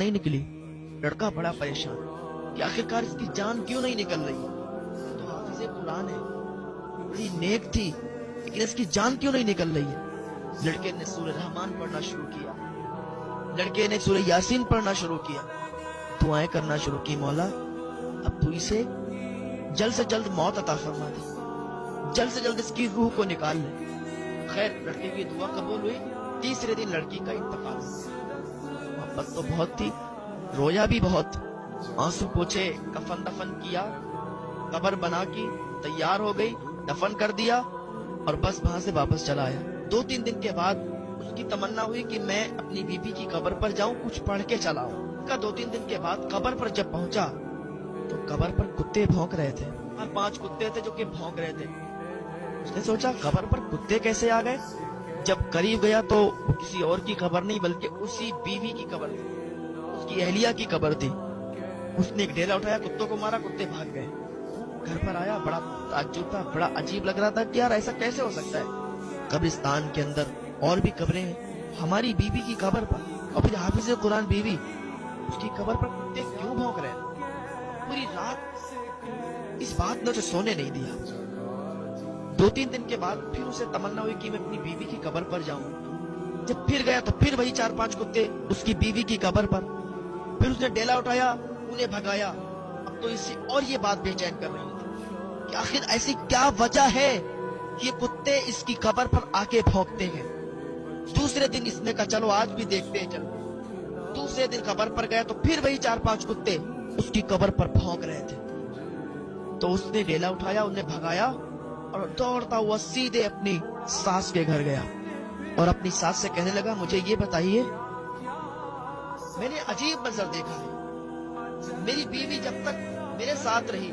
نہیں نکلی۔ لڑکا بڑا پریشان کہ آخرکار اس کی جان کیوں نہیں نکل رہی، تو حافظ قرآن ہے، بڑی نیک تھی، لیکن اس کی جان کیوں نہیں نکل رہی ہے۔ لڑکے نے سورہ رحمان پڑھنا شروع کیا، لڑکے نے سورہ یاسین پڑھنا شروع کیا، دعائیں کرنا شروع کی، مولا اب تو اسے جلد سے جلد موت عطا فرما دے، جلد سے جلد اس کی روح کو نکال لے۔ خیر لڑکے کی دعا قبول ہوئی، تیسرے دن لڑکی کا انتقال ہوا۔ محبت تو بہت تھی، رویا بھی بہت، آنسو پوچھے، کفن دفن کیا، قبر بنا کی تیار ہو گئی، دفن کر دیا اور بس وہاں سے واپس چلا آیا۔ 2-3 دن کے بعد اس کی تمنا ہوئی کہ میں اپنی بیوی کی قبر پر جاؤں، کچھ پڑھ کے چلا آؤں۔ 2-3 دن کے بعد قبر پر جب پہنچا تو قبر پر کتے بھونک رہے تھے، 5 کتے تھے جو کہ بھونک رہے تھے۔ اس نے سوچا قبر پر کتے کیسے آ گئے؟ جب قریب گیا تو کسی اور کی قبر نہیں بلکہ اسی بیوی کی قبر تھی، اس کی اہلیہ کی قبر تھی۔ اس نے ایک ڈیرا اٹھایا، کتوں کو مارا، کتے بھاگ گئے۔ گھر پر آیا، بڑا تعجب تھا، بڑا عجیب لگ رہا تھا کہ یار ایسا کیسے ہو سکتا ہے، قبرستان کے اندر اور بھی قبریں ہیں، ہماری بیوی کی قبر پر اور پھر حافظ قرآن بیوی، اس کی قبر پر کتے کیوں بھونک رہے ہیں؟ پوری رات اس بات نے اسے سونے نہیں دیا۔ 2-3 دن کے بعد پھر اسے تمنا ہوئی کہ میں اپنی بیوی کی قبر پر جاؤں۔ جب پھر گیا تو پھر وہی 4-5 کتے اس کی بیوی کی قبر پر۔ پھر اس نے ڈیلا اٹھایا، انہیں بھگایا۔ اب تو اسے اور یہ بات بے چین کر رہی تھی کہ آخر ایسی کیا وجہ ہے کہ یہ کتے اس کی قبر پر آ کے بھونکتے ہیں۔ دوسرے دن اس نے کہا چلو آج بھی دیکھتے ہیں، چلو۔ دوسرے دن قبر پر گئے تو پھر وہی 4-5 کتے اس کی قبر پر بھونک رہے تھے۔ تو اس نے ڈیلا اٹھایا، انہیں بھگایا اور دوڑتا ہوا سیدھے اپنی ساس کے گھر گیا اور اپنی ساس سے کہنے لگا مجھے یہ بتائیے، میں نے عجیب منظر دیکھا ہے، میری بیوی جب تک میرے ساتھ رہی